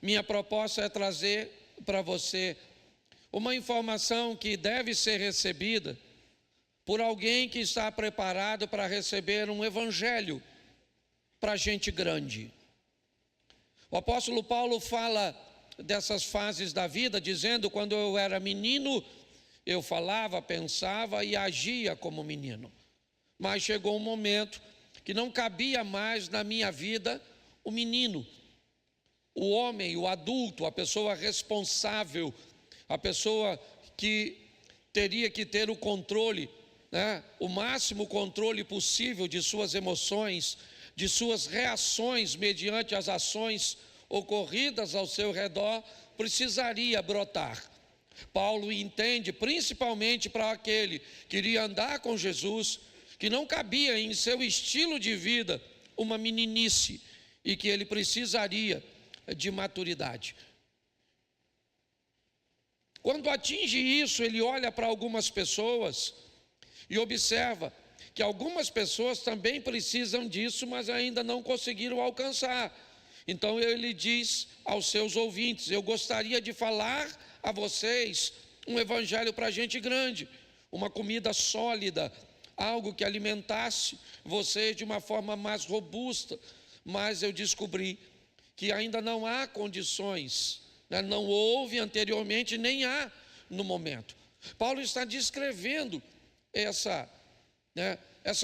minha proposta é trazer para você uma informação que deve ser recebida por alguém que está preparado para receber um evangelho para gente grande. O apóstolo Paulo fala dessas fases da vida, dizendo: quando eu era menino, eu falava, pensava e agia como menino. Mas chegou um momento que não cabia mais na minha vida o menino, o homem, o adulto, a pessoa responsável, a pessoa que teria que ter o controle, o máximo controle possível de suas emoções, de suas reações mediante as ações ocorridas ao seu redor, precisaria brotar. Paulo entende, principalmente para aquele que iria andar com Jesus, que não cabia em seu estilo de vida uma meninice e que ele precisaria de maturidade. Quando atinge isso, ele olha para algumas pessoas e observa que algumas pessoas também precisam disso, mas ainda não conseguiram alcançar. Então ele diz aos seus ouvintes: eu gostaria de falar a vocês um evangelho para gente grande, uma comida sólida, algo que alimentasse vocês de uma forma mais robusta. Mas eu descobri que ainda não há condições, não houve anteriormente, nem há no momento. Paulo está descrevendo essa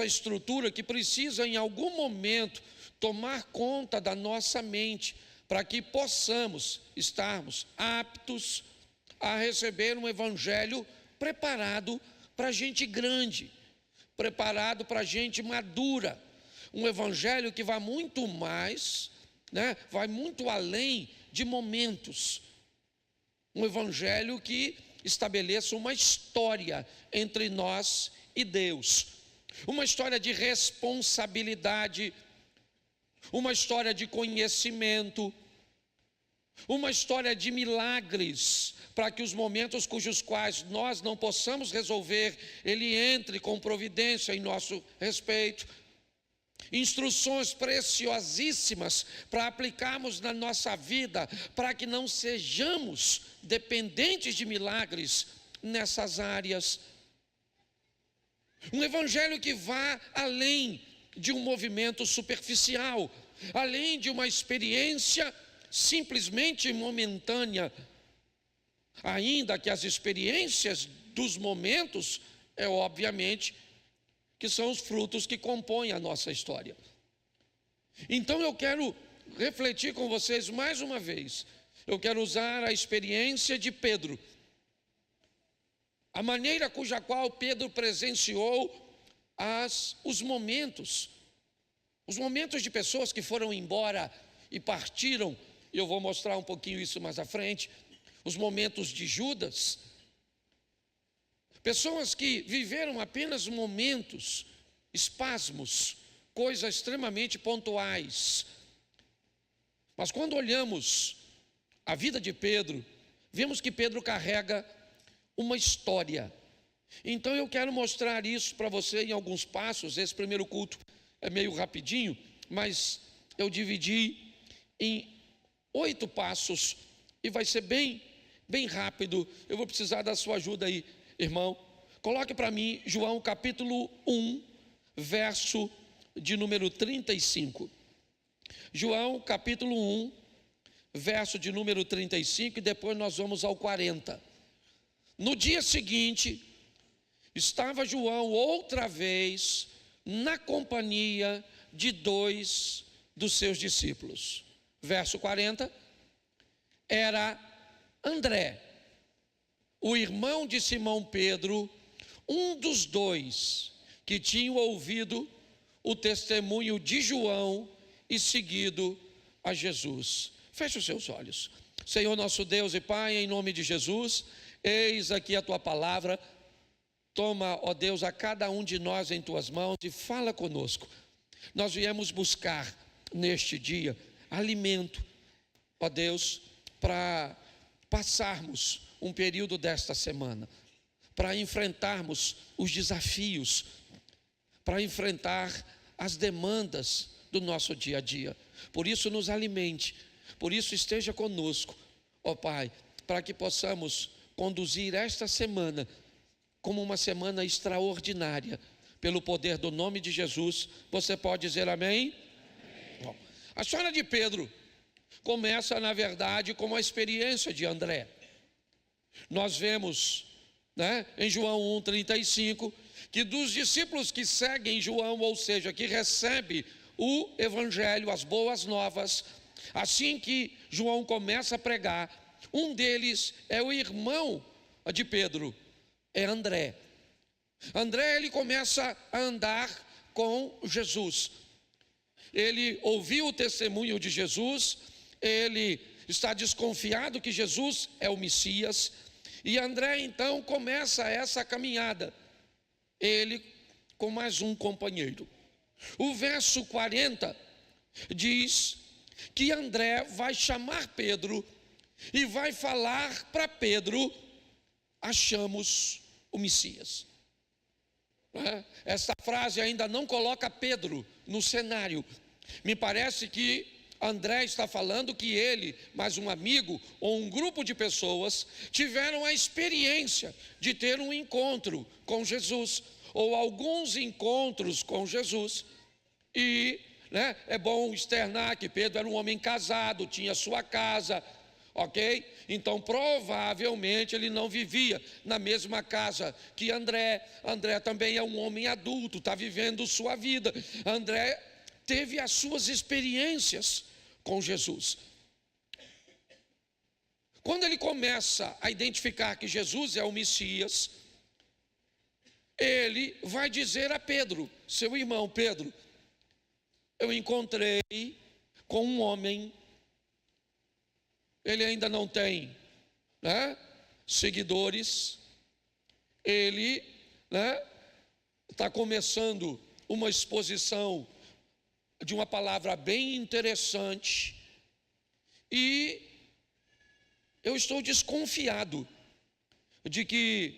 estrutura que precisa em algum momento tomar conta da nossa mente, para que possamos estarmos aptos a receber um evangelho preparado para gente grande, preparado para gente madura, um evangelho que vai muito mais, vai muito além de momentos, um evangelho que estabeleça uma história entre nós e Deus, uma história de responsabilidade, uma história de conhecimento, uma história de milagres, para que os momentos cujos quais nós não possamos resolver, Ele entre com providência em nosso respeito. Instruções preciosíssimas para aplicarmos na nossa vida, para que não sejamos dependentes de milagres nessas áreas. Um evangelho que vá além de um movimento superficial, além de uma experiência simplesmente momentânea, ainda que as experiências dos momentos, obviamente, que são os frutos que compõem a nossa história. Então eu quero refletir com vocês mais uma vez, eu quero usar a experiência de Pedro, a maneira cuja qual Pedro presenciou os momentos de pessoas que foram embora e partiram. Eu vou mostrar um pouquinho isso mais à frente. Os momentos de Judas, pessoas que viveram apenas momentos, espasmos, coisas extremamente pontuais. Mas quando olhamos a vida de Pedro, vemos que Pedro carrega uma história. Então eu quero mostrar isso para você em alguns passos. Esse primeiro culto é meio rapidinho, mas eu dividi em 8 passos e vai ser bem rápido. Eu vou precisar da sua ajuda aí, irmão. Coloque para mim João capítulo 1, verso de número 35. João capítulo 1, verso de número 35, e depois nós vamos ao 40. No dia seguinte, estava João outra vez na companhia de 2 dos seus discípulos. Verso 40, era André, o irmão de Simão Pedro, um dos 2 que tinham ouvido o testemunho de João e seguido a Jesus. Feche os seus olhos. Senhor nosso Deus e Pai, em nome de Jesus, eis aqui a Tua palavra. Toma, ó Deus, a cada um de nós em Tuas mãos e fala conosco. Nós viemos buscar neste dia alimento, ó Deus, para passarmos um período desta semana, para enfrentarmos os desafios, para enfrentar as demandas do nosso dia a dia. Por isso nos alimente, Por isso, esteja conosco, ó Pai, para que possamos conduzir esta semana como uma semana extraordinária, pelo poder do nome de Jesus. Você pode dizer amém? Bom, a história de Pedro começa, na verdade, com a experiência de André. Nós vemos, em João 1,35, que dos discípulos que seguem João, ou seja, que recebem o Evangelho, as boas novas, assim que João começa a pregar, um deles é o irmão de Pedro, é André. André, ele começa a andar com Jesus. Ele ouviu o testemunho de Jesus, ele está desconfiado que Jesus é o Messias, e André então começa essa caminhada, ele com mais um companheiro. O verso 40 diz que André vai chamar Pedro e vai falar para Pedro: achamos o Messias. Essa frase ainda não coloca Pedro no cenário. Me parece que André está falando que ele, mais um amigo ou um grupo de pessoas, tiveram a experiência de ter um encontro com Jesus, ou alguns encontros com Jesus. E é bom externar que Pedro era um homem casado, tinha sua casa, ok? Então provavelmente ele não vivia na mesma casa que André. André também é um homem adulto, está vivendo sua vida. André teve as suas experiências com Jesus. Quando ele começa a identificar que Jesus é o Messias, ele vai dizer a Pedro, seu irmão: Pedro, eu encontrei com um homem, ele ainda não tem seguidores, ele está começando uma exposição de uma palavra bem interessante, e eu estou desconfiado de que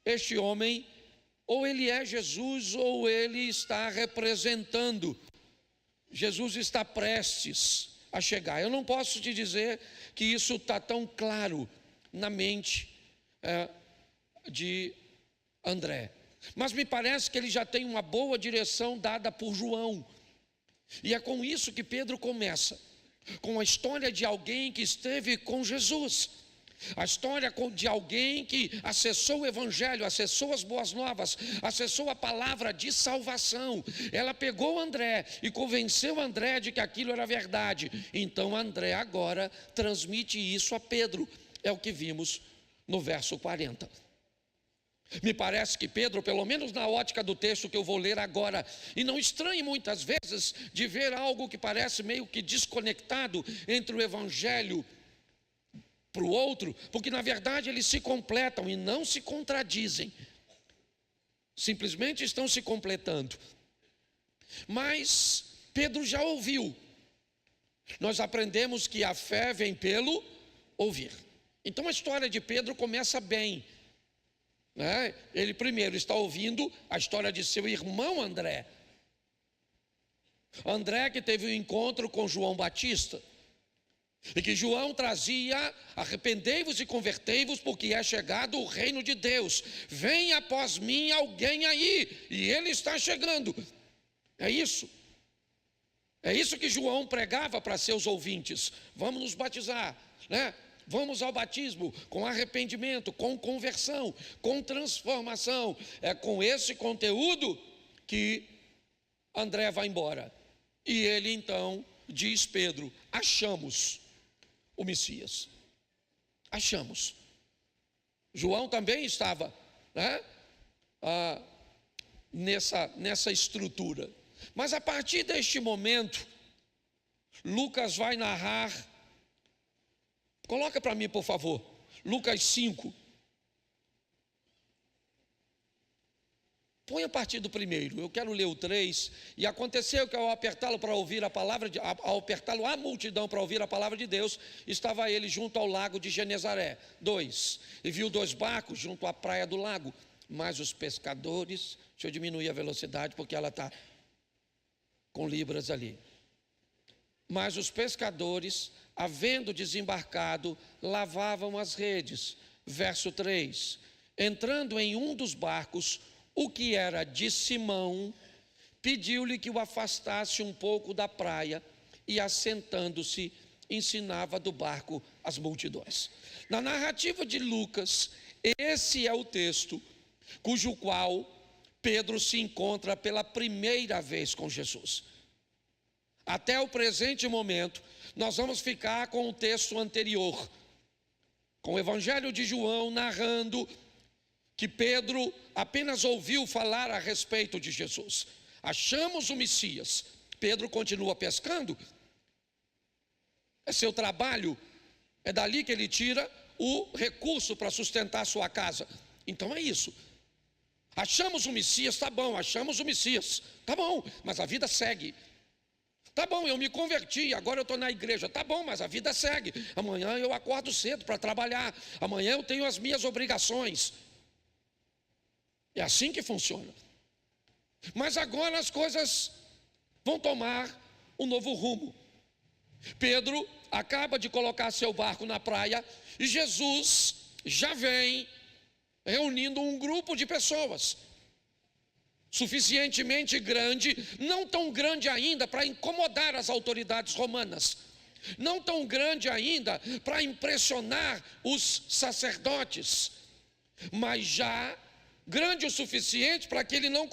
este homem, ou ele é Jesus, ou ele está representando. Jesus está prestes a chegar. Eu não posso te dizer que isso está tão claro na mente de André, mas me parece que ele já tem uma boa direção dada por João. E é com isso que Pedro começa, com a história de alguém que esteve com Jesus, a história de alguém que acessou o Evangelho, acessou as boas novas, acessou a palavra de salvação. Ela pegou André e convenceu André de que aquilo era verdade. Então André agora transmite isso a Pedro. É o que vimos no verso 40. Me parece que Pedro, pelo menos na ótica do texto que eu vou ler agora, e não estranhe muitas vezes de ver algo que parece meio que desconectado entre o Evangelho para o outro, porque na verdade eles se completam e não se contradizem, simplesmente estão se completando. Mas Pedro já ouviu. Nós aprendemos que a fé vem pelo ouvir. Então a história de Pedro começa bem, Ele primeiro está ouvindo a história de seu irmão André. André que teve um encontro com João Batista, e que João trazia: arrependei-vos e convertei-vos, porque é chegado o reino de Deus. Vem após mim alguém aí, e ele está chegando. É isso que João pregava para seus ouvintes: vamos nos batizar, Vamos ao batismo com arrependimento, com conversão, com transformação. É com esse conteúdo que André vai embora. E ele então diz: Pedro, achamos o Messias. Achamos. João também estava nessa estrutura. Mas a partir deste momento, Lucas vai narrar. Coloca para mim, por favor, Lucas 5. Põe a partir do primeiro, eu quero ler o 3. E aconteceu que ao apertá-lo para ouvir a palavra, ao apertá-lo a multidão para ouvir a palavra de Deus, estava ele junto ao lago de Genezaré. 2. E viu 2 barcos junto à praia do lago, mas os pescadores, deixa eu diminuir a velocidade porque ela está com libras ali. Mas os pescadores, havendo desembarcado, lavavam as redes. Verso 3. Entrando em um dos barcos, o que era de Simão, pediu-lhe que o afastasse um pouco da praia e, assentando-se, ensinava do barco as multidões. Na narrativa de Lucas, esse é o texto cujo qual Pedro se encontra pela primeira vez com Jesus. Até o presente momento, nós vamos ficar com o texto anterior, com o Evangelho de João narrando que Pedro apenas ouviu falar a respeito de Jesus. Achamos o Messias. Pedro continua pescando. É seu trabalho, é dali que ele tira o recurso para sustentar sua casa. Então é isso. Achamos o Messias, tá bom, achamos o Messias, tá bom, mas a vida segue. Tá bom, eu me converti, agora eu estou na igreja, tá bom, mas a vida segue. Amanhã eu acordo cedo para trabalhar, amanhã eu tenho as minhas obrigações. É assim que funciona. Mas agora as coisas vão tomar um novo rumo. Pedro acaba de colocar seu barco na praia e Jesus já vem reunindo um grupo de pessoas suficientemente grande, não tão grande ainda para incomodar as autoridades romanas, não tão grande ainda para impressionar os sacerdotes, mas já grande o suficiente para que ele não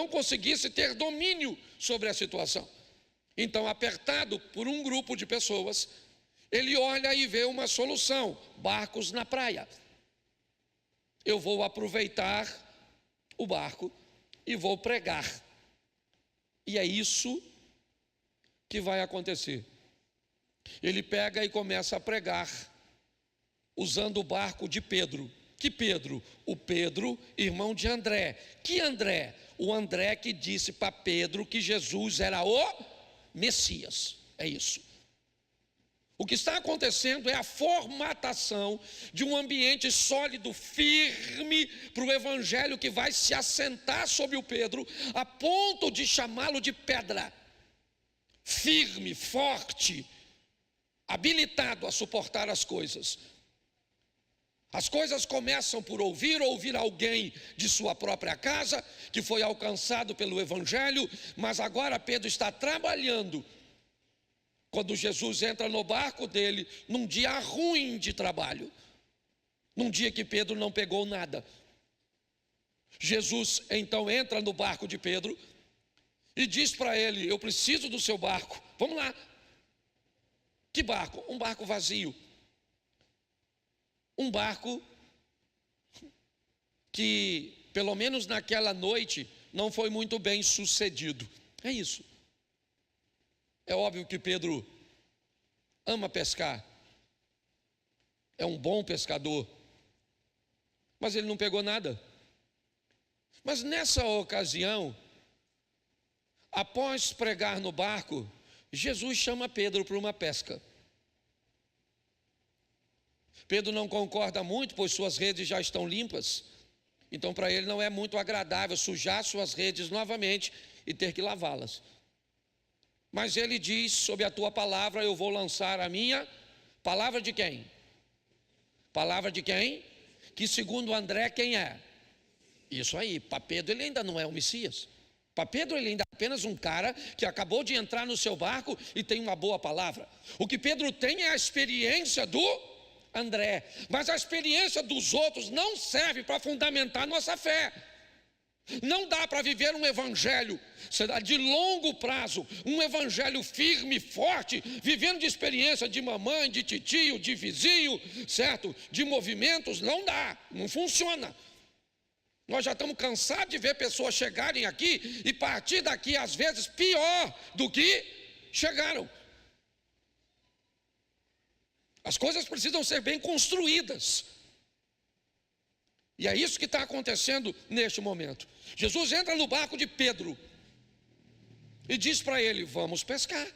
conseguisse ter domínio sobre a situação. Então, apertado por um grupo de pessoas, ele olha e vê uma solução: barcos na praia. Eu vou aproveitar o barco e vou pregar. E é isso que vai acontecer. Ele pega e começa a pregar, usando o barco de Pedro. Que Pedro? O Pedro, irmão de André. Que André? O André que disse para Pedro que Jesus era o Messias. É isso. O que está acontecendo é a formatação de um ambiente sólido, firme, para o evangelho que vai se assentar sobre o Pedro, a ponto de chamá-lo de pedra. Firme, forte, habilitado a suportar as coisas. As coisas começam por ouvir alguém de sua própria casa, que foi alcançado pelo evangelho, mas agora Pedro está trabalhando. Quando Jesus entra no barco dele, num dia ruim de trabalho, num dia que Pedro não pegou nada, Jesus então entra no barco de Pedro e diz para ele: eu preciso do seu barco, vamos lá. Que barco? Um barco vazio. Um barco que, pelo menos naquela noite, não foi muito bem sucedido. É isso. É óbvio que Pedro ama pescar, é um bom pescador, mas ele não pegou nada. Mas nessa ocasião, após pregar no barco, Jesus chama Pedro para uma pesca. Pedro não concorda muito, pois suas redes já estão limpas. Então para ele não é muito agradável sujar suas redes novamente e ter que lavá-las. Mas ele diz: sob a tua palavra eu vou lançar a minha. Palavra de quem? Palavra de quem? Que segundo André, quem é? Isso aí. Para Pedro ele ainda não é o Messias. Para Pedro ele ainda é apenas um cara que acabou de entrar no seu barco e tem uma boa palavra. O que Pedro tem é a experiência do André, mas a experiência dos outros não serve para fundamentar nossa fé. Não dá para viver um evangelho de longo prazo, um evangelho firme, forte, vivendo de experiência de mamãe, de titio, de vizinho, certo? De movimentos, não dá, não funciona. Nós já estamos cansados de ver pessoas chegarem aqui e partir daqui, às vezes, pior do que chegaram. As coisas precisam ser bem construídas. E é isso que está acontecendo neste momento. Jesus entra no barco de Pedro e diz para ele: vamos pescar.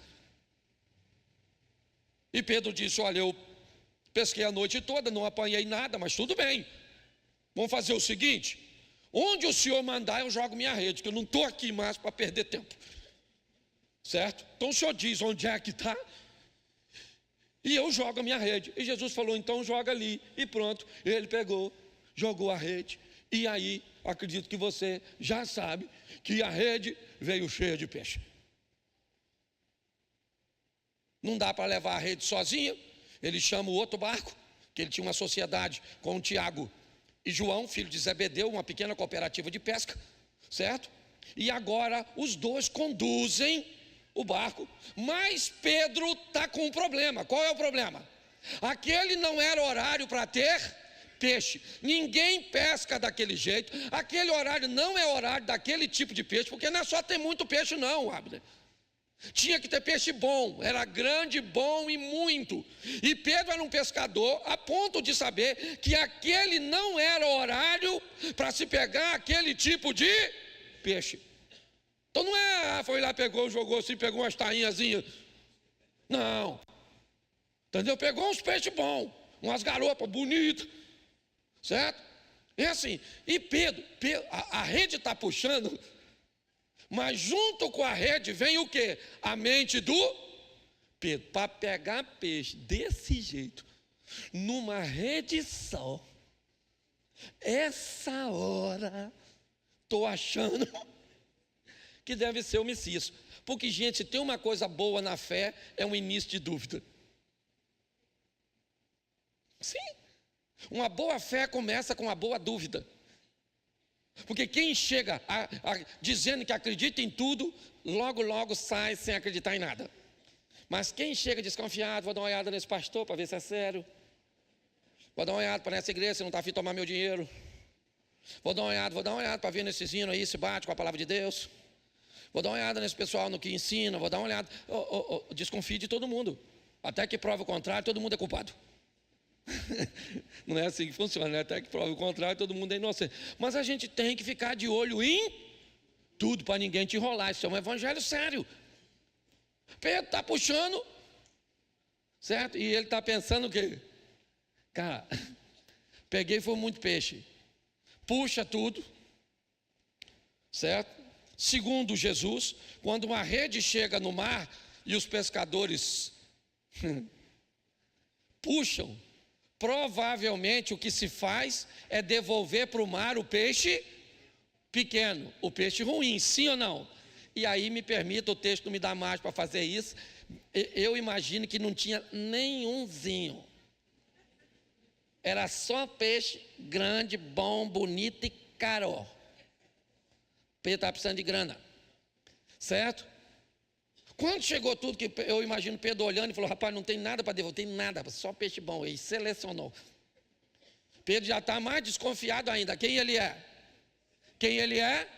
E Pedro disse: olha, eu pesquei a noite toda, não apanhei nada, mas tudo bem. Vamos fazer o seguinte: onde o senhor mandar eu jogo minha rede, que eu não estou aqui mais para perder tempo. certo? Então o Senhor diz onde é que está, e eu jogo a minha rede. E Jesus falou, então joga ali, e pronto. Ele pegou, jogou a rede, e aí, acredito que você já sabe, que a rede veio cheia de peixe. Não dá para levar a rede sozinha, ele chama o outro barco, que ele tinha uma sociedade com o Tiago e João, filho de Zebedeu, uma pequena cooperativa de pesca, certo? E agora os dois conduzem o barco, mas Pedro está com um problema. Qual é o problema? Aquele não era horário para ter peixe, ninguém pesca daquele jeito, aquele horário não é horário daquele tipo de peixe, porque não é só ter muito peixe não, Abner. Tinha que ter peixe bom, era grande, bom e muito. E Pedro era um pescador a ponto de saber que aquele não era horário para se pegar aquele tipo de peixe. Então não é, foi lá, pegou, jogou assim, pegou umas tainhazinhas. Não. Entendeu? Pegou uns peixes bons, umas garopas bonitas. Certo? É assim. E Pedro a rede está puxando, mas junto com a rede vem o quê? A mente do Pedro. Para pegar peixe desse jeito, numa rede só, essa hora, estou achando que deve ser o Messias. Porque, gente, se tem uma coisa boa na fé, é um início de dúvida. Sim. Uma boa fé começa com uma boa dúvida. Porque quem chega dizendo que acredita em tudo, logo, logo sai sem acreditar em nada. Mas quem chega desconfiado, vou dar uma olhada nesse pastor para ver se é sério. Vou dar uma olhada para nessa igreja se não está afim de tomar meu dinheiro. Vou dar uma olhada para ver nesse hino aí se bate com a palavra de Deus. Vou dar uma olhada nesse pessoal no que ensina, vou dar uma olhada. Desconfie de todo mundo. Até que prova o contrário, todo mundo é culpado. Não é assim que funciona, né? Até que prova o contrário, todo mundo é inocente. Mas a gente tem que ficar de olho em tudo para ninguém te enrolar. Isso é um evangelho sério. Pedro está puxando, certo? E ele está pensando o quê? Cara, peguei foi muito peixe. Puxa tudo, certo? Segundo Jesus, quando uma rede chega no mar e os pescadores puxam, provavelmente o que se faz é devolver para o mar o peixe pequeno, o peixe ruim, sim ou não? E aí me permita, o texto não me dá mais para fazer isso, eu imagino que não tinha nenhumzinho. Era só peixe grande, bom, bonito e caro. Pedro estava precisando de grana, certo? Quando chegou tudo, que eu imagino Pedro olhando e falou, rapaz, não tem nada para devolver, não tem nada, só peixe bom. Ele selecionou. Pedro já está mais desconfiado ainda. Quem ele é? Quem ele é?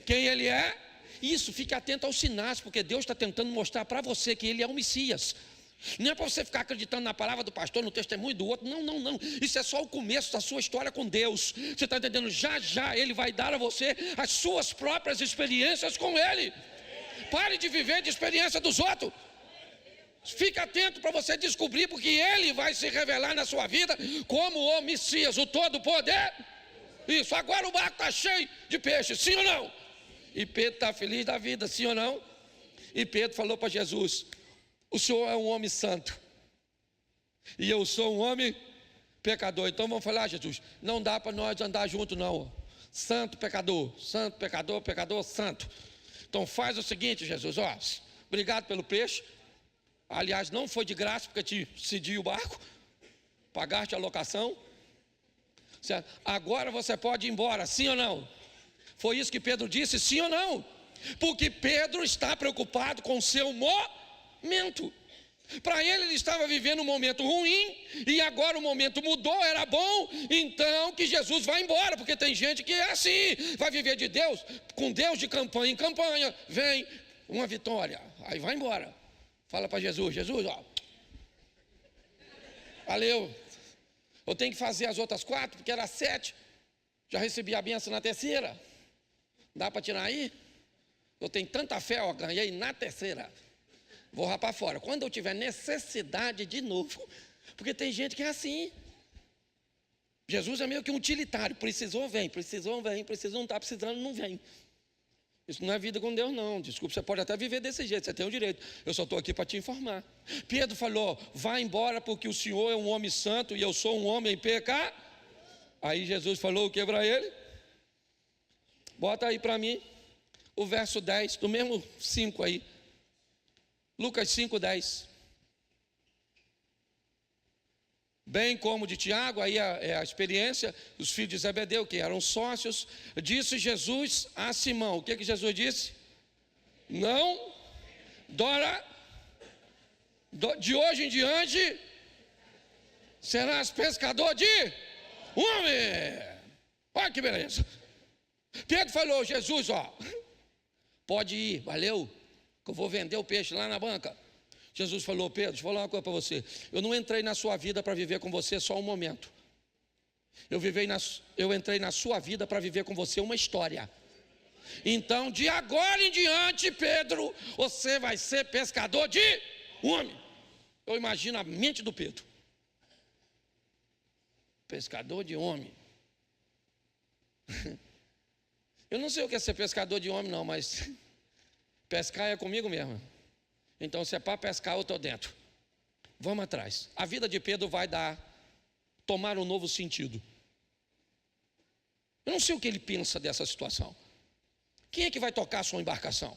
Quem ele é? Isso, fique atento aos sinais, porque Deus está tentando mostrar para você que ele é o Messias. Não é para você ficar acreditando na palavra do pastor, no testemunho do outro. Não, não, não. Isso é só o começo da sua história com Deus. Você está entendendo? Já, já Ele vai dar a você as suas próprias experiências com Ele. Pare de viver de experiência dos outros. Fique atento para você descobrir, porque Ele vai se revelar na sua vida como o Messias, o Todo-Poder. Isso, agora o barco está cheio de peixe, sim ou não? E Pedro está feliz da vida, sim ou não? E Pedro falou para Jesus, o Senhor é um homem santo, e eu sou um homem pecador. Então vamos falar, Jesus, não dá para nós andar junto não. Santo, pecador, pecador, santo. Então faz o seguinte, Jesus, ó, obrigado pelo peixe. Aliás, não foi de graça, porque te cedi o barco, pagaste a locação. Certo? Agora você pode ir embora, sim ou não? Foi isso que Pedro disse, sim ou não? Porque Pedro está preocupado com o seu momento. Para ele estava vivendo um momento ruim, e agora o momento mudou, era bom, então que Jesus vai embora, porque tem gente que é assim, vai viver de Deus, com Deus de campanha em campanha, vem uma vitória, aí vai embora. Fala para Jesus, Jesus, ó, valeu, eu tenho que fazer as outras 4, porque era 7, já recebi a benção na terceira, dá para tirar aí? Eu tenho tanta fé, ó, ganhei na terceira. Vou rapar fora. Quando eu tiver necessidade de novo, porque tem gente que é assim. Jesus é meio que um utilitário. Precisou, vem. Precisou, vem. Precisou, não está precisando, não vem. Isso não é vida com Deus, não. Desculpa, você pode até viver desse jeito, você tem o direito. Eu só estou aqui para te informar. Pedro falou: vá embora, porque o Senhor é um homem santo e eu sou um homem pecador. Aí Jesus falou o que para ele? Bota aí para mim o verso 10, do mesmo 5 aí. Lucas 5:10. Bem como de Tiago, aí é a experiência, os filhos de Zebedeu, que eram sócios, disse Jesus a Simão. O que Jesus disse? Não, de hoje em diante, serás pescador de homem. Olha que beleza. Pedro falou: Jesus, pode ir, valeu, que eu vou vender o peixe lá na banca. Jesus falou: Pedro, deixa eu falar uma coisa para você. Eu não entrei na sua vida para viver com você só um momento. Eu entrei na sua vida para viver com você uma história. Então, de agora em diante, Pedro, você vai ser pescador de homem. Eu imagino a mente do Pedro. Pescador de homem. Eu não sei o que é ser pescador de homem, não, mas pescar é comigo mesmo. Então, se é para pescar, eu estou dentro. Vamos atrás. A vida de Pedro vai tomar um novo sentido. Eu não sei o que ele pensa dessa situação. Quem é que vai tocar a sua embarcação?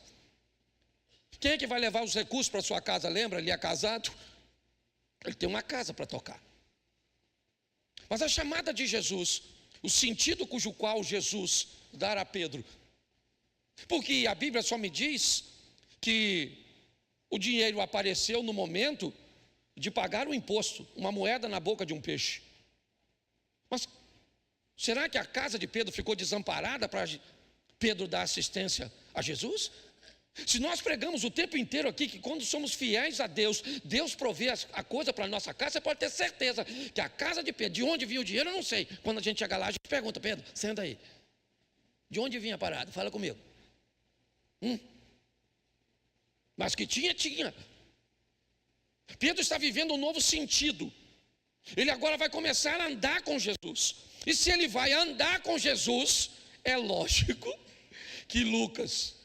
Quem é que vai levar os recursos para a sua casa? Lembra, ele é casado? Ele tem uma casa para tocar. Mas a chamada de Jesus, o sentido cujo qual Jesus dará a Pedro, porque a Bíblia só me diz que o dinheiro apareceu no momento de pagar o imposto, uma moeda na boca de um peixe. Mas será que a casa de Pedro ficou desamparada para Pedro dar assistência a Jesus? Se nós pregamos o tempo inteiro aqui que quando somos fiéis a Deus, Deus provê a coisa para a nossa casa, você pode ter certeza que a casa de Pedro, de onde vinha o dinheiro, eu não sei. Quando a gente chega lá, a gente pergunta: Pedro, senta aí, de onde vinha a parada? Fala comigo. Mas que tinha. Pedro está vivendo um novo sentido. Ele agora vai começar a andar com Jesus. E se ele vai andar com Jesus, é lógico que Lucas,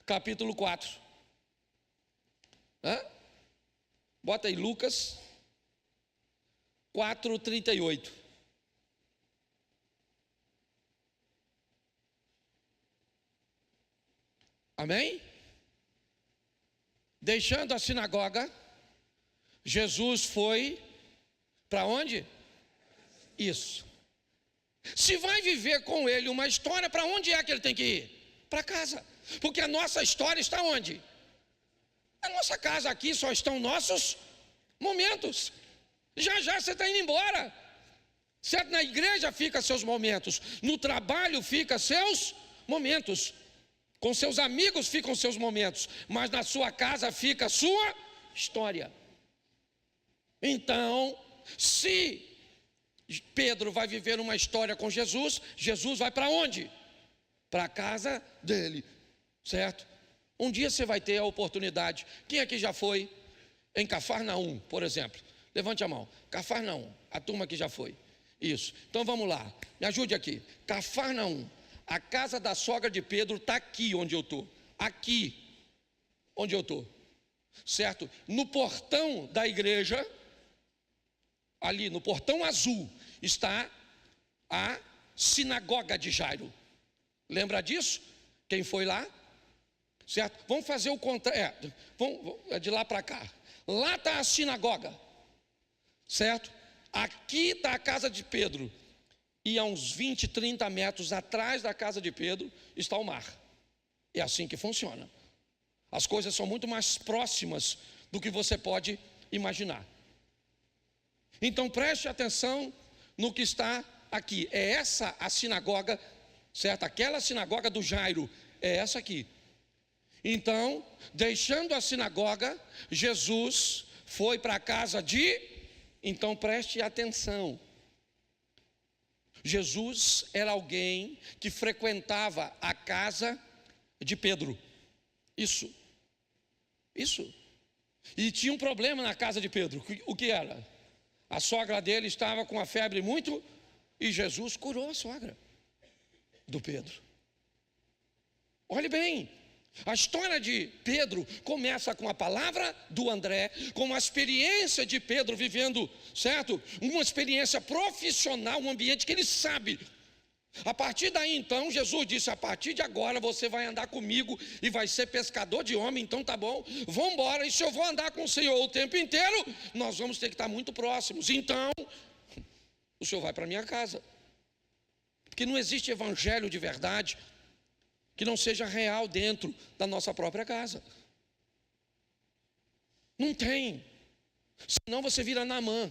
capítulo 4. Bota aí Lucas 4:38. Amém? Deixando a sinagoga, Jesus foi para onde? Isso. Se vai viver com ele uma história, para onde é que ele tem que ir? Para casa. Porque a nossa história está onde? A nossa casa aqui só estão nossos momentos. Já já você está indo embora. Certo? Na igreja fica seus momentos, no trabalho fica seus momentos, com seus amigos ficam seus momentos, mas na sua casa fica a sua história. Então, se Pedro vai viver uma história com Jesus, Jesus vai para onde? Para a casa dele, certo? Um dia você vai ter a oportunidade. Quem aqui já foi em Cafarnaum, por exemplo? Levante a mão. Cafarnaum, a turma que já foi. Isso. Então vamos lá, me ajude aqui. Cafarnaum, a casa da sogra de Pedro está aqui onde eu estou. Aqui onde eu estou, certo? No portão da igreja, ali no portão azul, está a sinagoga de Jairo. Lembra disso? Quem foi lá? Certo? Vamos fazer o contrário. De lá para cá. Lá está a sinagoga, certo? Aqui está a casa de Pedro. E a uns 20, 30 metros atrás da casa de Pedro está o mar. É assim que funciona. As coisas são muito mais próximas do que você pode imaginar. Então preste atenção no que está aqui. É essa a sinagoga, certo? Aquela sinagoga do Jairo, é essa aqui. Então, deixando a sinagoga, Jesus foi para a casa de... Então preste atenção. Jesus era alguém que frequentava a casa de Pedro. Isso. E tinha um problema na casa de Pedro. O que era? A sogra dele estava com a febre muito, e Jesus curou a sogra do Pedro. Olhe bem, a história de Pedro começa com a palavra do André, com a experiência de Pedro vivendo, certo? Uma experiência profissional, um ambiente que ele sabe. A partir daí então, Jesus disse, a partir de agora você vai andar comigo e vai ser pescador de homem, então tá bom, vamos embora, e se eu vou andar com o Senhor o tempo inteiro, nós vamos ter que estar muito próximos, então, o Senhor vai para a minha casa. Porque não existe evangelho de verdade que não seja real dentro da nossa própria casa. Não tem. Senão você vira Naamã,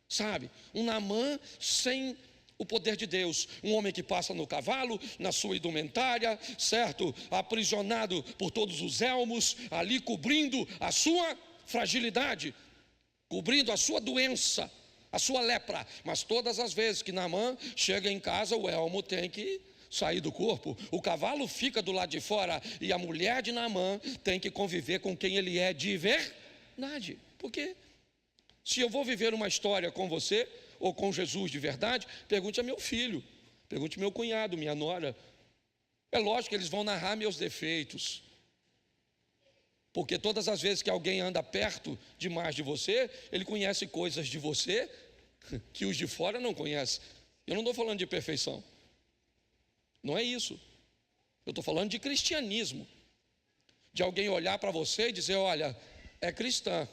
sabe? Um Naamã sem o poder de Deus. Um homem que passa no cavalo, na sua indumentária, certo? Aprisionado por todos os elmos, ali cobrindo a sua fragilidade, cobrindo a sua doença, a sua lepra. Mas todas as vezes que Naamã chega em casa, o elmo tem que sair do corpo, o cavalo fica do lado de fora, e a mulher de Naamã tem que conviver com quem ele é de verdade. Porque se eu vou viver uma história com você, ou com Jesus de verdade, pergunte a meu filho, pergunte a meu cunhado, minha nora. É lógico que eles vão narrar meus defeitos, porque todas as vezes que alguém anda perto demais de você, ele conhece coisas de você que os de fora não conhecem. Eu não estou falando de perfeição, não é isso. Eu estou falando de cristianismo, de alguém olhar para você e dizer, olha, é cristã,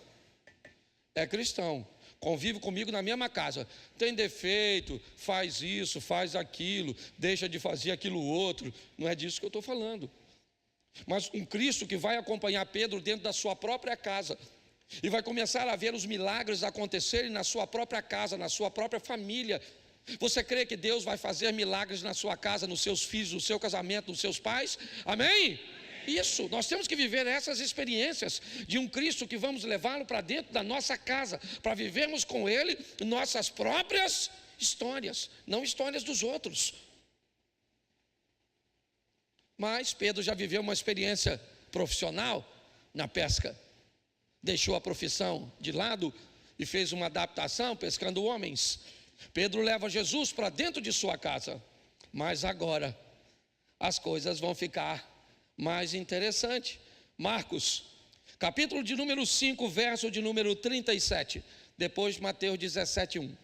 é cristão, convive comigo na mesma casa, tem defeito, faz isso, faz aquilo, deixa de fazer aquilo outro. Não é disso que eu estou falando. Mas um Cristo que vai acompanhar Pedro dentro da sua própria casa, e vai começar a ver os milagres acontecerem na sua própria casa, na sua própria família. Você crê que Deus vai fazer milagres na sua casa, nos seus filhos, no seu casamento, nos seus pais? Amém? Isso, nós temos que viver essas experiências de um Cristo que vamos levá-lo para dentro da nossa casa, para vivermos com Ele nossas próprias histórias, não histórias dos outros. Mas Pedro já viveu uma experiência profissional na pesca, deixou a profissão de lado e fez uma adaptação pescando homens. Pedro leva Jesus para dentro de sua casa, mas agora as coisas vão ficar mais interessantes. Marcos, capítulo de número 5, verso de número 37, depois de Mateus 17:1.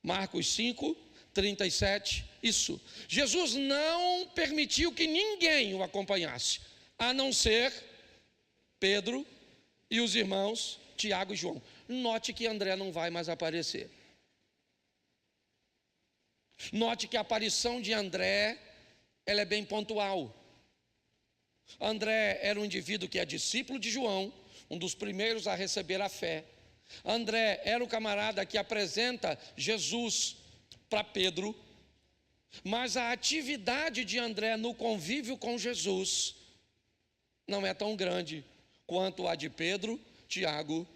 Marcos 5, 37, isso. Jesus não permitiu que ninguém o acompanhasse, a não ser Pedro e os irmãos Tiago e João. Note que André não vai mais aparecer. Note que a aparição de André, ela é bem pontual. André era um indivíduo que é discípulo de João, um dos primeiros a receber a fé. André era o camarada que apresenta Jesus para Pedro, mas a atividade de André no convívio com Jesus não é tão grande quanto a de Pedro, Tiago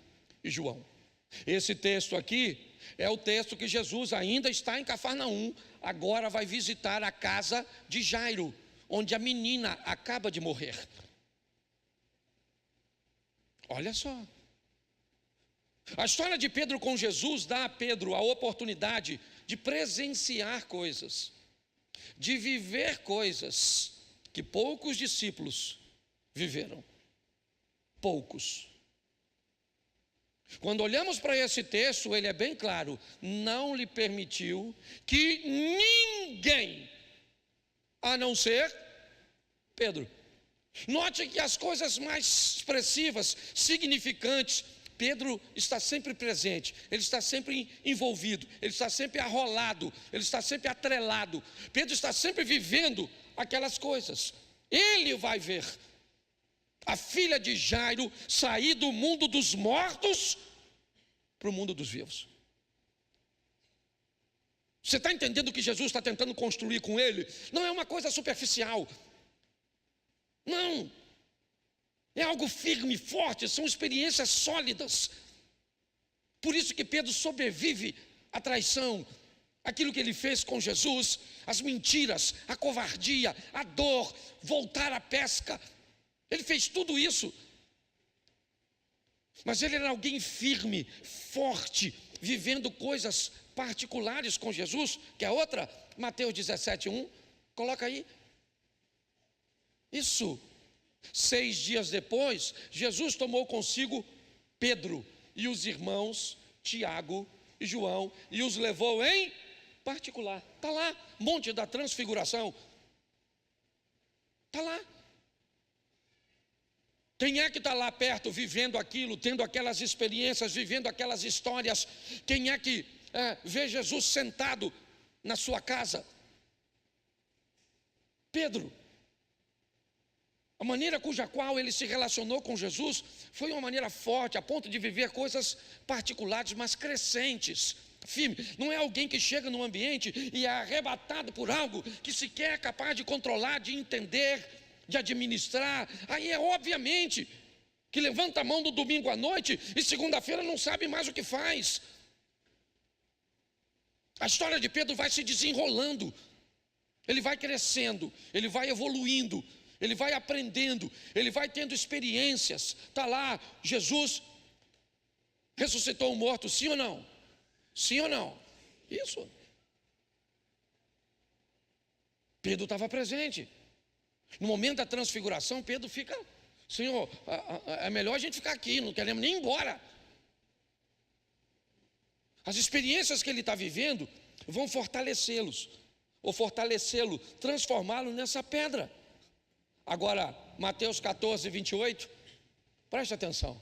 e João. Esse texto aqui é o texto que Jesus ainda está em Cafarnaum, agora vai visitar a casa de Jairo, onde a menina acaba de morrer. Olha só. A história de Pedro com Jesus dá a Pedro a oportunidade de presenciar coisas, de viver coisas que poucos discípulos viveram. Poucos. Quando olhamos para esse texto, ele é bem claro, não lhe permitiu que ninguém, a não ser Pedro. Note que as coisas mais expressivas, significantes, Pedro está sempre presente, ele está sempre envolvido, ele está sempre arrolado, ele está sempre atrelado. Pedro está sempre vivendo aquelas coisas. Ele vai ver a filha de Jairo sair do mundo dos mortos para o mundo dos vivos. Você está entendendo o que Jesus está tentando construir com ele? Não é uma coisa superficial. Não. É algo firme, forte, são experiências sólidas. Por isso que Pedro sobrevive à traição, aquilo que ele fez com Jesus, as mentiras, a covardia, a dor, voltar à pesca. Ele fez tudo isso. Mas ele era alguém firme, forte, vivendo coisas particulares com Jesus. Que é outra, Mateus 17:1, coloca aí. Isso. 6 dias depois, Jesus tomou consigo Pedro e os irmãos Tiago e João e os levou em particular. Está lá, Monte da Transfiguração. Está lá. Quem é que está lá perto, vivendo aquilo, tendo aquelas experiências, vivendo aquelas histórias? Quem é que vê Jesus sentado na sua casa? Pedro. A maneira cuja qual ele se relacionou com Jesus foi uma maneira forte, a ponto de viver coisas particulares, mas crescentes, firme. Não é alguém que chega num ambiente e é arrebatado por algo que sequer é capaz de controlar, de entender, de administrar. Aí é obviamente que levanta a mão no domingo à noite e segunda-feira não sabe mais o que faz. A história de Pedro vai se desenrolando, ele vai crescendo, ele vai evoluindo, ele vai aprendendo, ele vai tendo experiências. Está lá, Jesus ressuscitou um morto, sim ou não? Sim ou não? Isso. Pedro estava presente. No momento da transfiguração, Pedro fica: Senhor, é melhor a gente ficar aqui, não queremos nem ir embora. As experiências que ele está vivendo vão fortalecê-los, ou fortalecê-lo, transformá-lo nessa pedra. Agora, Mateus 14, 28, preste atenção.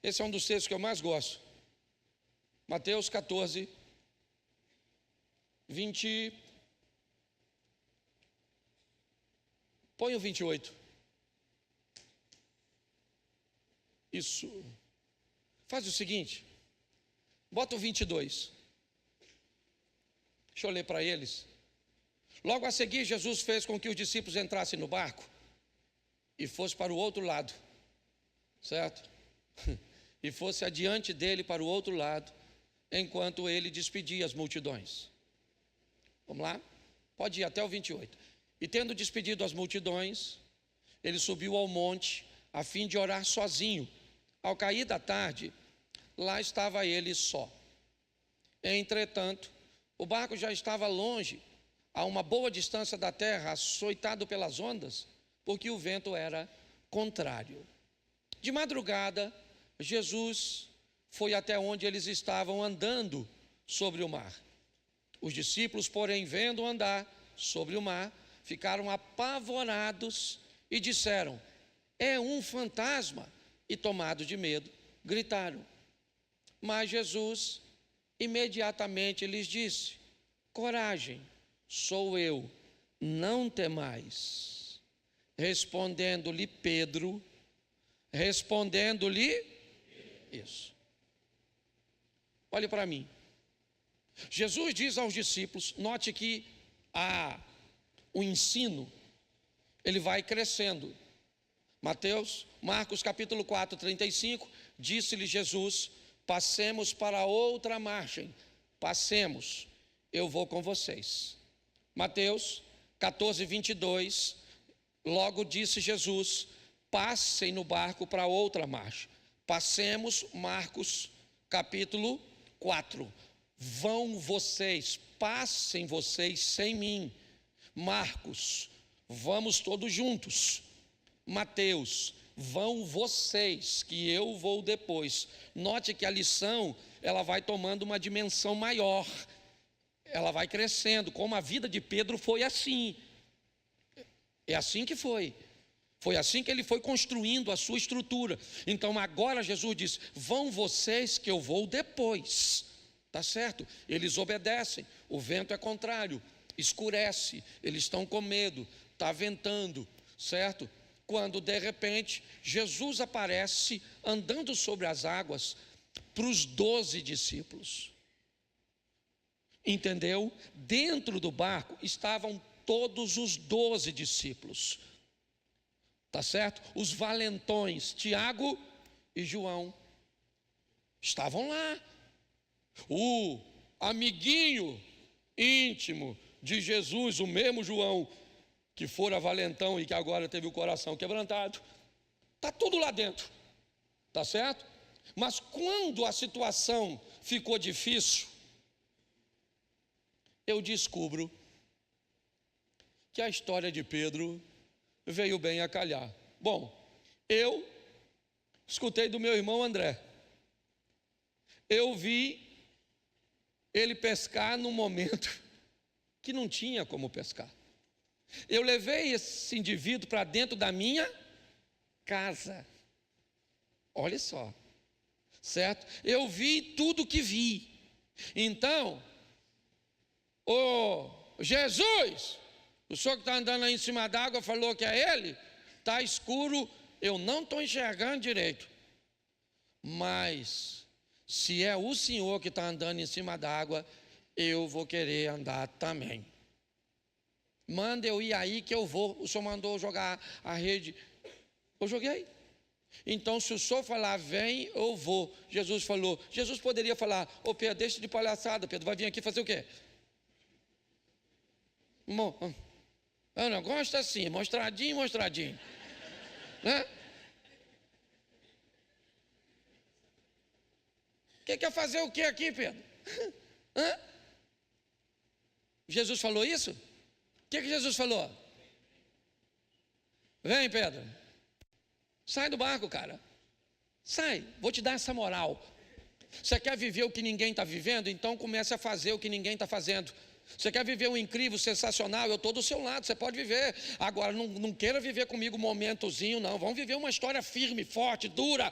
Esse é um dos textos que eu mais gosto. Mateus 14, 20. Põe o 28. Isso. Faz o seguinte. Bota o 22. Deixa eu ler para eles. Logo a seguir, Jesus fez com que os discípulos entrassem no barco e fosse para o outro lado, certo? E fosse adiante dele para o outro lado, enquanto ele despedia as multidões. Vamos lá? Pode ir até o 28. E tendo despedido as multidões, ele subiu ao monte a fim de orar sozinho. Ao cair da tarde, lá estava ele só. Entretanto, o barco já estava longe, a uma boa distância da terra, açoitado pelas ondas, porque o vento era contrário. De madrugada, Jesus foi até onde eles estavam andando sobre o mar. Os discípulos, porém, vendo andar sobre o mar, ficaram apavorados e disseram: é um fantasma, e tomados de medo, gritaram. Mas Jesus imediatamente lhes disse: coragem, sou eu, não temais. Respondendo-lhe Pedro, isso. Olhe para mim. Jesus diz aos discípulos, note que o ensino, ele vai crescendo. Marcos capítulo 4, 35, disse-lhe Jesus: passemos para outra margem, passemos, eu vou com vocês. Mateus 14, 22, logo disse Jesus: passem no barco para outra margem. Passemos, Marcos capítulo 4, vão vocês, passem vocês sem mim. Marcos, vamos todos juntos. Mateus, vão vocês, que eu vou depois. Note que a lição, ela vai tomando uma dimensão maior, ela vai crescendo, como a vida de Pedro foi assim. É assim que foi. Foi assim que ele foi construindo a sua estrutura. Então agora Jesus diz: vão vocês que eu vou depois. Tá certo? Eles obedecem, o vento é contrário, escurece, eles estão com medo, está ventando, certo? Quando de repente Jesus aparece andando sobre as águas para os 12 discípulos. Entendeu? Dentro do barco estavam todos os 12 discípulos. Tá certo? Os valentões, Tiago e João, estavam lá. O amiguinho íntimo de Jesus, o mesmo João, que fora valentão e que agora teve o coração quebrantado, está tudo lá dentro, tá certo? Mas quando a situação ficou difícil, eu descubro que a história de Pedro veio bem a calhar. Bom, eu escutei do meu irmão André. Eu vi ele pescar num momento que não tinha como pescar. Eu levei esse indivíduo para dentro da minha casa. Olha só, certo? Eu vi tudo que vi. Então, ô Jesus, o senhor que está andando aí em cima d'água falou que é ele? Está escuro, eu não estou enxergando direito. Mas, se é o senhor que está andando em cima d'água, eu vou querer andar também. Manda eu ir aí que eu vou. O senhor mandou jogar a rede. Eu joguei. Então, se o senhor falar, vem, eu vou. Jesus falou. Jesus poderia falar, ô Pedro, deixa de palhaçada, Pedro, vai vir aqui fazer o quê? O negócio assim, mostradinho. Né? Quer fazer o que aqui, Pedro? Hã? Jesus falou isso? O que Jesus falou? Vem, Pedro. Sai do barco, cara. Sai, vou te dar essa moral. Você quer viver o que ninguém está vivendo? Então comece a fazer o que ninguém está fazendo. Você quer viver um incrível, sensacional? Eu estou do seu lado, você pode viver. Agora, não queira viver comigo um momentozinho, não. Vamos viver uma história firme, forte, dura.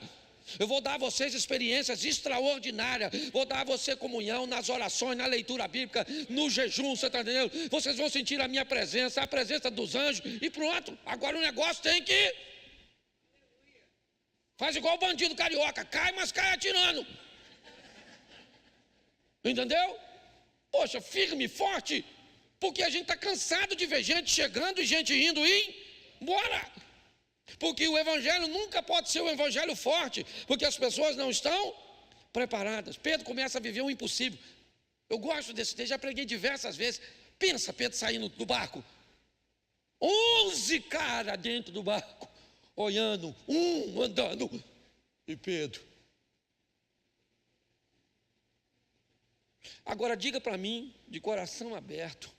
Eu vou dar a vocês experiências extraordinárias. Vou dar a você comunhão nas orações, na leitura bíblica, no jejum, você está entendendo? Vocês vão sentir a minha presença, a presença dos anjos. E pronto, agora o negócio tem que... Faz igual o bandido carioca, cai, mas cai atirando. Entendeu? Poxa, firme, forte. Porque a gente está cansado de ver gente chegando e gente indo e embora. Porque o evangelho nunca pode ser um evangelho forte, porque as pessoas não estão preparadas. Pedro começa a viver o impossível. Eu gosto desse texto, já preguei diversas vezes. Pensa, Pedro saindo do barco. 11 caras dentro do barco, olhando, um andando, e Pedro. Agora diga para mim, de coração aberto,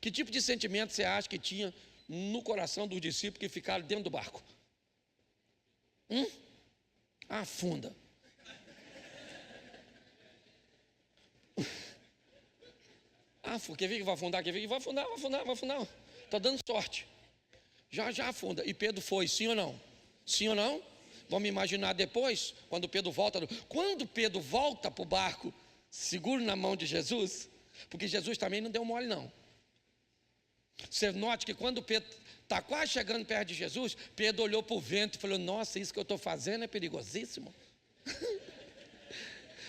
que tipo de sentimento você acha que tinha no coração dos discípulos que ficaram dentro do barco? Afunda. Quer ver que vai afundar? Quer ver que vai afundar? Está dando sorte. Já afunda. E Pedro foi, sim ou não? Sim ou não? Vamos imaginar depois, quando Pedro volta. Quando Pedro volta para o barco, seguro na mão de Jesus, porque Jesus também não deu mole, não. Você note que quando Pedro está quase chegando perto de Jesus, Pedro olhou para o vento e falou, nossa, isso que eu estou fazendo é perigosíssimo.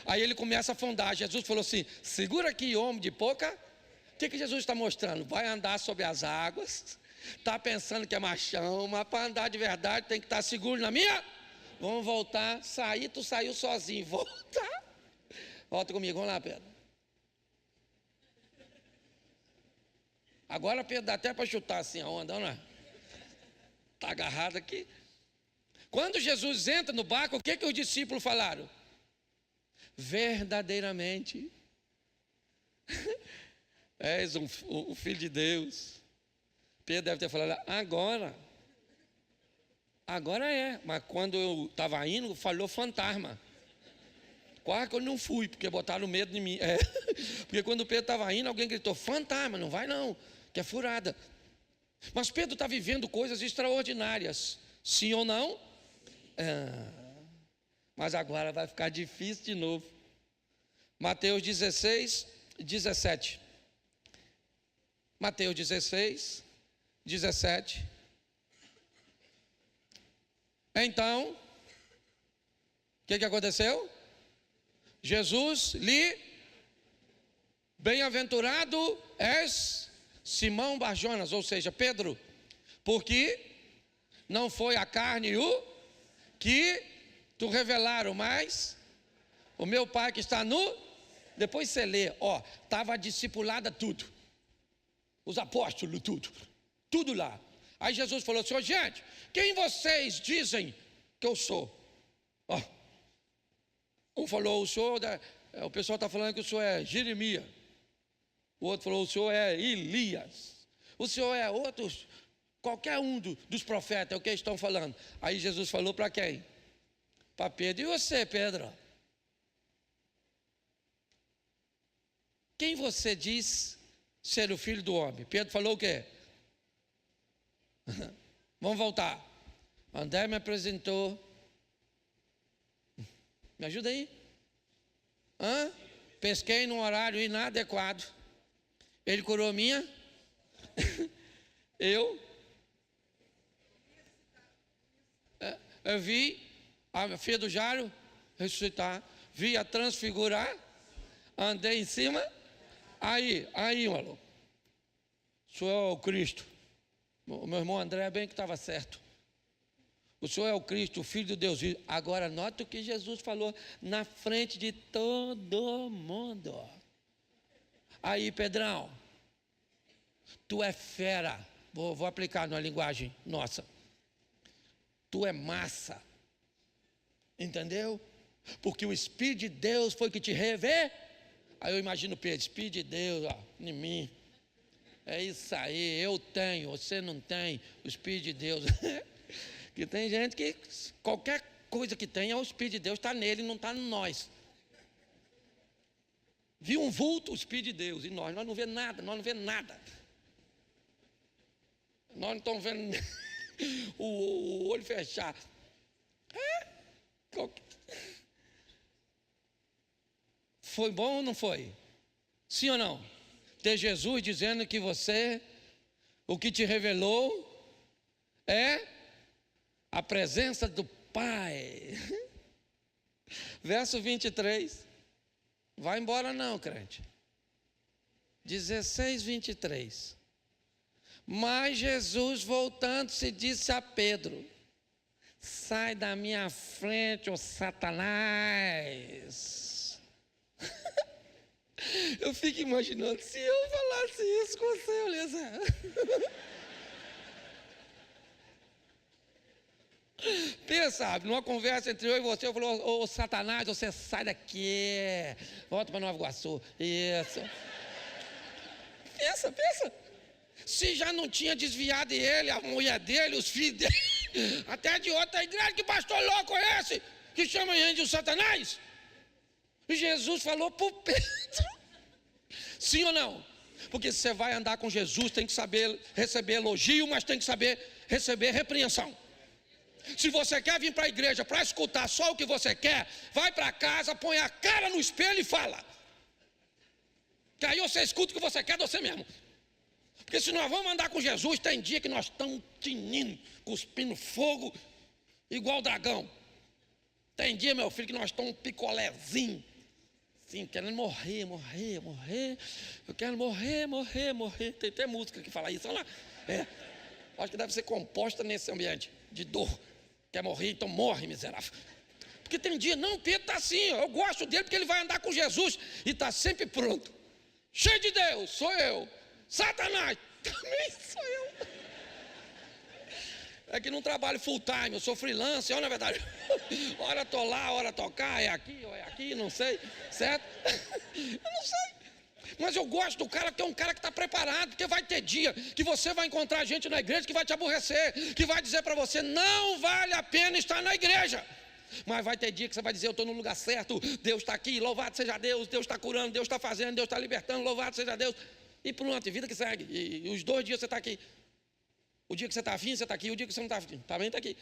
Aí ele começa a afundar. Jesus falou assim, segura aqui, homem de pouca. O que Jesus está mostrando? Vai andar sobre as águas, está pensando que é machão, mas para andar de verdade tem que estar seguro na minha. Vamos voltar, tu saiu sozinho, volta comigo, vamos lá, Pedro. Agora Pedro dá até para chutar assim a onda, não é? Está agarrado aqui. Quando Jesus entra no barco, o que os discípulos falaram? Verdadeiramente és o Filho de Deus. Pedro deve ter falado, agora é. Mas quando eu estava indo, falou fantasma. Quase que eu não fui, porque botaram medo em mim. Porque quando Pedro estava indo, alguém gritou, fantasma, não vai não, que é furada. Mas Pedro está vivendo coisas extraordinárias, sim ou não? Mas agora vai ficar difícil de novo. Mateus 16, 17. Mateus 16, 17. Então, o que aconteceu? Jesus lhe, bem-aventurado és Simão Barjonas, ou seja, Pedro, porque não foi a carne e o que tu revelaram, mas o meu Pai que está no... Depois você lê, estava discipulada tudo. Os apóstolos, tudo lá. Aí Jesus falou assim, gente, quem vocês dizem que eu sou? Um falou, o pessoal está falando que o senhor é Jeremias. O outro falou, o senhor é Elias. O senhor é outro, qualquer um dos profetas, é o que eles estão falando. Aí Jesus falou para quem? Para Pedro. E você, Pedro? Quem você diz ser o filho do homem? Pedro falou o quê? Vamos voltar. André me apresentou. Me ajuda aí. Pesquei num horário inadequado. Ele curou minha. Eu vi a filha do Jairo ressuscitar. Vi a transfigurar. Andei em cima. Aí, maluco. O senhor é o Cristo. O meu irmão André bem que estava certo. O senhor é o Cristo, o Filho de Deus vivo. Agora, nota o que Jesus falou na frente de todo mundo. Aí, Pedrão, tu é fera. Vou aplicar numa linguagem nossa. Tu é massa. Entendeu? Porque o Espírito de Deus foi que te revelou. Aí eu imagino Pedro, Espírito de Deus, ó, em mim. É isso aí, eu tenho, você não tem, o Espírito de Deus. Que tem gente que qualquer coisa que tem, o Espírito de Deus está nele, não está em nós. Viu um vulto, o Espírito de Deus, e nós não vemos nada, nós não vemos nada. Nós não estamos vendo o olho fechar. Foi bom ou não foi? Sim ou não? Ter Jesus dizendo que você, o que te revelou é a presença do Pai. Verso 23. Vai embora não, crente. 16, 23. Mas Jesus, voltando-se, disse a Pedro: sai da minha frente, ô Satanás. Eu fico imaginando, se eu falasse isso com você, Elisa. Pensa, numa conversa entre eu e você, eu falou: ô Satanás, você sai daqui, volta para Nova Iguaçu. Isso. Pensa. Se já não tinha desviado ele, a mulher dele, os filhos dele, até de outra igreja, que pastor louco é esse? Que chama a gente de Satanás? E Jesus falou para o Pedro. Sim ou não? Porque se você vai andar com Jesus, tem que saber receber elogio, mas tem que saber receber repreensão. Se você quer vir para a igreja para escutar só o que você quer, vai para casa, põe a cara no espelho e fala. Que aí você escuta o que você quer de você mesmo. Porque se nós vamos andar com Jesus, tem dia que nós estamos tinindo, cuspindo fogo, igual dragão. Tem dia, meu filho, que nós estamos um picolézinho, assim, querendo morrer. Eu quero morrer. Tem até música que fala isso, olha lá. Acho que deve ser composta nesse ambiente de dor. Quer morrer, então morre, miserável. Porque tem dia, não, Pedro está assim, eu gosto dele porque ele vai andar com Jesus e está sempre pronto. Cheio de Deus, sou eu. Satanás, também sou eu. É que não trabalho full time, eu sou freelancer, na verdade. Hora estou lá, hora tocar, é aqui, não sei, certo? Eu não sei. Mas eu gosto do cara que é um cara que está preparado, porque vai ter dia que você vai encontrar gente na igreja que vai te aborrecer, que vai dizer para você, não vale a pena estar na igreja. Mas vai ter dia que você vai dizer, eu estou no lugar certo, Deus está aqui, louvado seja Deus, Deus está curando, Deus está fazendo, Deus está libertando, louvado seja Deus. E pronto, vida que segue. E os 2 dias você está aqui. O dia que você está afim, você está aqui. O dia que você não está afim, também está aqui.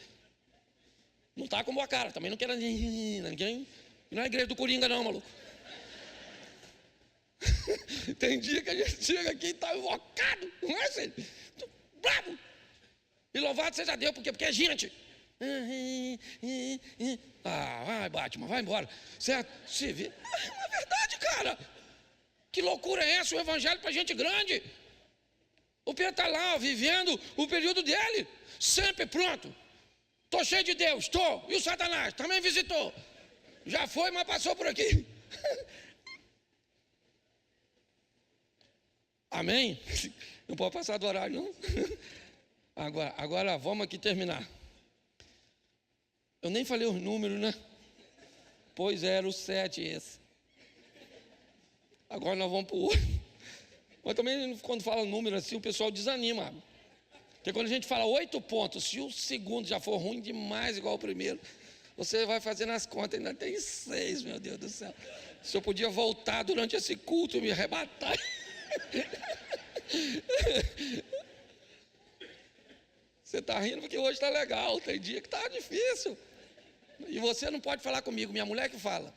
Não está com boa cara, também não quero ninguém. Não é igreja do Coringa não, maluco. Tem dia que a gente chega aqui e está invocado, não é assim? Bravo. E louvado seja Deus, porque é gente. Vai, Batman, vai embora. Certo? Se vê. É verdade, cara. Que loucura é essa? O evangelho para gente grande. O Pedro está lá, vivendo o período dele. Sempre pronto. Estou cheio de Deus, estou. E o Satanás também visitou. Já foi, mas passou por aqui. Amém? Não pode passar do horário, não? Agora vamos aqui terminar. Eu nem falei os números, né? Pois era o 7 esse. Agora nós vamos para o 8. Mas também, quando fala número assim, o pessoal desanima. Porque quando a gente fala 8 pontos, se o segundo já for ruim demais, igual o primeiro, você vai fazendo as contas, ainda tem 6, meu Deus do céu. Se eu podia voltar durante esse culto e me arrebatar. Você está rindo porque hoje está legal, tem dia que está difícil. E você não pode falar comigo, minha mulher que fala.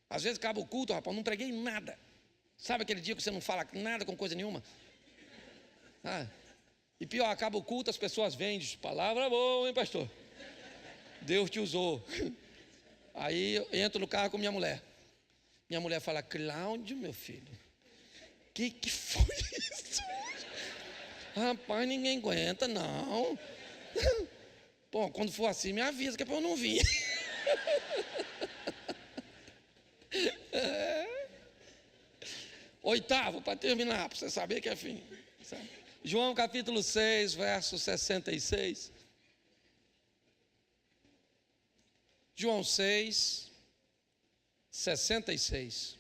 Às vezes acaba o culto, rapaz, não preguei nada. Sabe aquele dia que você não fala nada com coisa nenhuma? E pior, acaba o culto, as pessoas vêm, diz, palavra boa, hein, pastor? Deus te usou. Aí eu entro no carro com minha mulher. Minha mulher fala, Cláudio, meu filho, que foi isso? Rapaz, ninguém aguenta, não. Bom, quando for assim, me avisa, que é para eu não vir. Oitavo, para terminar, para você saber que é fim. João capítulo 6, verso 66. João 6, 66.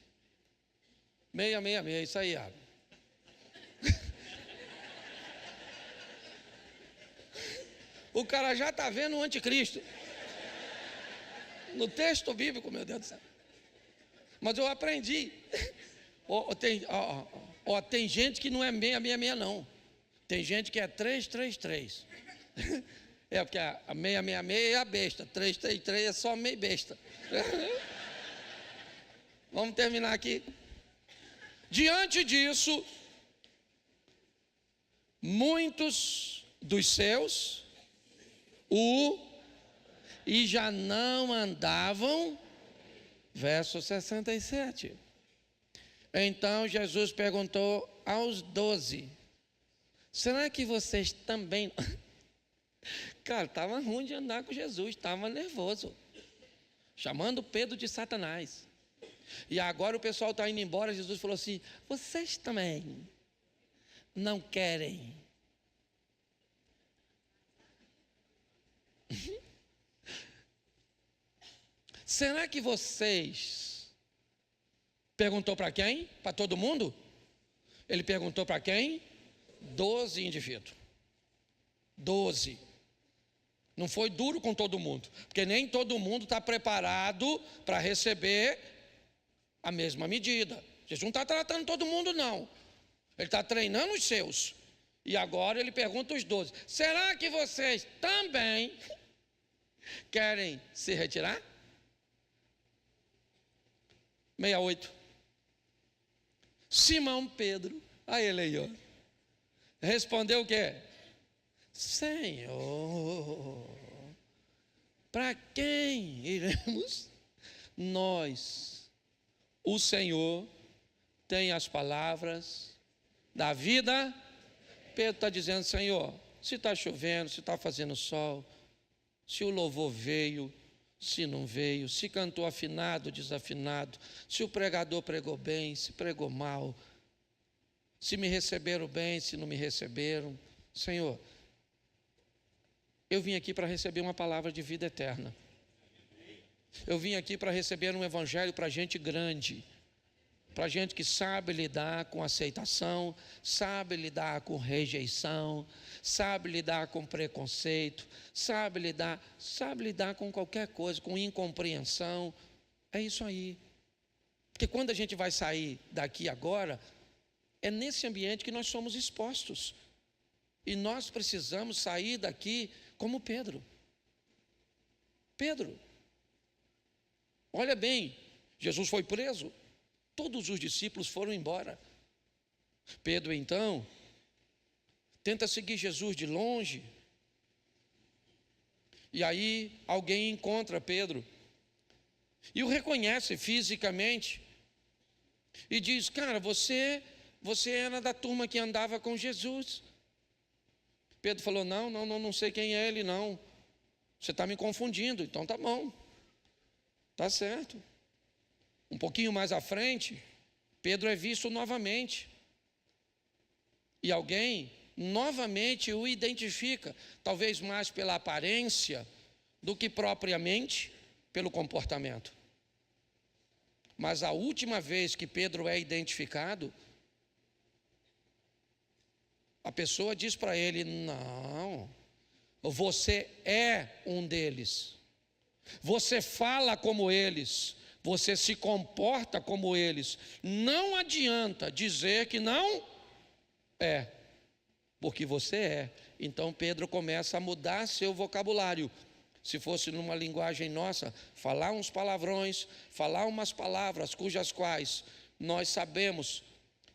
666, isso aí, abre. O cara já está vendo o anticristo. No texto bíblico, meu Deus do céu. Mas eu aprendi. Tem gente que não é 666, não. Tem gente que é 333. É porque a 666 é a besta. 333 é só meio besta. Vamos terminar aqui. Diante disso, muitos dos seus e já não andavam, verso 67. Então Jesus perguntou aos 12, será que vocês também... Cara, estava ruim de andar com Jesus, estava nervoso, chamando Pedro de Satanás. E agora o pessoal está indo embora, Jesus falou assim, vocês também não querem... Será que vocês... Perguntou para quem? Para todo mundo? Ele perguntou para quem? 12 indivíduos. 12. Não foi duro com todo mundo, porque nem todo mundo está preparado para receber a mesma medida. Jesus não está tratando todo mundo, não. Ele está treinando os seus. E agora ele pergunta os 12. Será que vocês também querem se retirar? 68. Simão Pedro, a ele aí, ó, respondeu o quê? Senhor, para quem iremos? Nós, o Senhor, tem as palavras da vida. Pedro está dizendo, Senhor, se está chovendo, se está fazendo sol, se o louvor veio, se não veio, se cantou afinado, desafinado, se o pregador pregou bem, se pregou mal, se me receberam bem, se não me receberam. Senhor, eu vim aqui para receber uma palavra de vida eterna. Eu vim aqui para receber um evangelho para gente grande, para gente que sabe lidar com aceitação, sabe lidar com rejeição, sabe lidar com preconceito, sabe lidar com qualquer coisa, com incompreensão. É isso aí. Porque quando a gente vai sair daqui agora, é nesse ambiente que nós somos expostos. E nós precisamos sair daqui como Pedro. Pedro, olha bem, Jesus foi preso. Todos os discípulos foram embora. Pedro, então, tenta seguir Jesus de longe. E aí, alguém encontra Pedro e o reconhece fisicamente. E diz, cara, você era da turma que andava com Jesus. Pedro falou, não sei quem é ele, não. Você está me confundindo, então tá bom. Tá certo. Um pouquinho mais à frente, Pedro é visto novamente. E alguém novamente o identifica, talvez mais pela aparência do que propriamente pelo comportamento. Mas a última vez que Pedro é identificado a pessoa diz para ele: não, você é um deles, você fala como eles, você se comporta como eles. Não adianta dizer que não é, porque você é. Então Pedro começa a mudar seu vocabulário. Se fosse numa linguagem nossa, falar uns palavrões, falar umas palavras cujas quais nós sabemos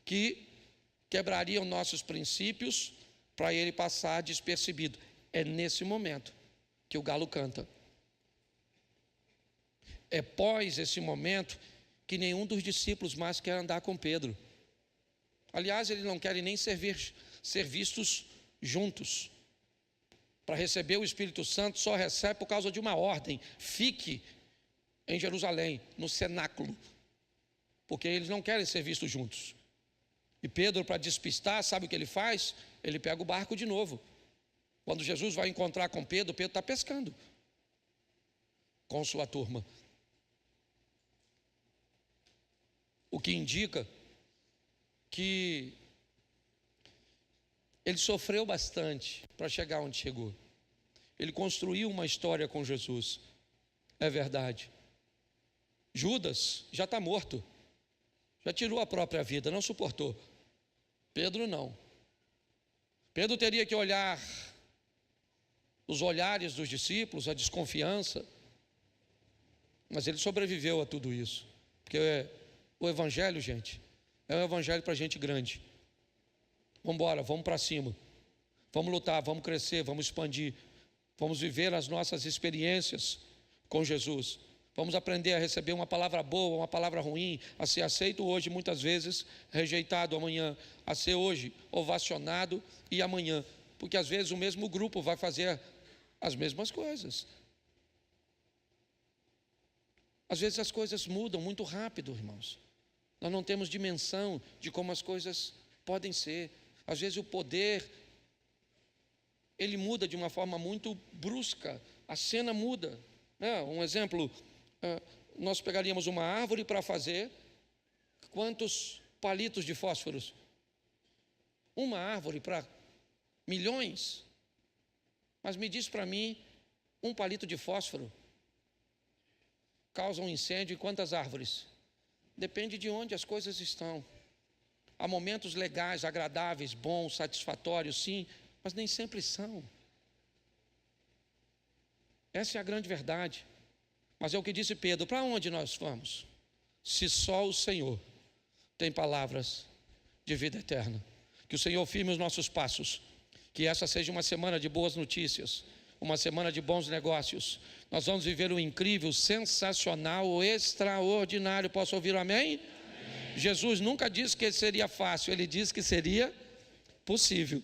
que quebrariam nossos princípios, para ele passar despercebido. É nesse momento que o galo canta. É pós esse momento que nenhum dos discípulos mais quer andar com Pedro. Aliás, eles não querem nem ser vistos juntos. Para receber o Espírito Santo, só recebe por causa de uma ordem: fique em Jerusalém, no cenáculo, porque eles não querem ser vistos juntos. E Pedro, para despistar, sabe o que ele faz? Ele pega o barco de novo. Quando Jesus vai encontrar com Pedro, Pedro está pescando com sua turma. O que indica que ele sofreu bastante para chegar onde chegou. Ele construiu uma história com Jesus. É verdade. Judas já está morto. Já tirou a própria vida, não suportou. Pedro não. Pedro teria que olhar os olhares dos discípulos, a desconfiança. Mas ele sobreviveu a tudo isso. Porque o Evangelho, gente, é um Evangelho para gente grande. Vamos embora, vamos para cima. Vamos lutar, vamos crescer, vamos expandir. Vamos viver as nossas experiências com Jesus. Vamos aprender a receber uma palavra boa, uma palavra ruim, a ser aceito hoje, muitas vezes rejeitado amanhã, a ser hoje ovacionado e amanhã. Porque às vezes o mesmo grupo vai fazer as mesmas coisas. Às vezes as coisas mudam muito rápido, irmãos. Nós não temos dimensão de como as coisas podem ser. Às vezes o poder, ele muda de uma forma muito brusca. A cena muda, né? Um exemplo, nós pegaríamos uma árvore para fazer quantos palitos de fósforos? Uma árvore para milhões. Mas me diz para mim, um palito de fósforo causa um incêndio em quantas árvores? Depende de onde as coisas estão. Há momentos legais, agradáveis, bons, satisfatórios, sim, mas nem sempre são. Essa é a grande verdade. Mas é o que disse Pedro: para onde nós vamos? Se só o Senhor tem palavras de vida eterna. Que o Senhor firme os nossos passos. Que essa seja uma semana de boas notícias, uma semana de bons negócios. Nós vamos viver o incrível, sensacional, o extraordinário. Posso ouvir um amém? Amém. Jesus nunca disse que seria fácil, ele disse que seria possível.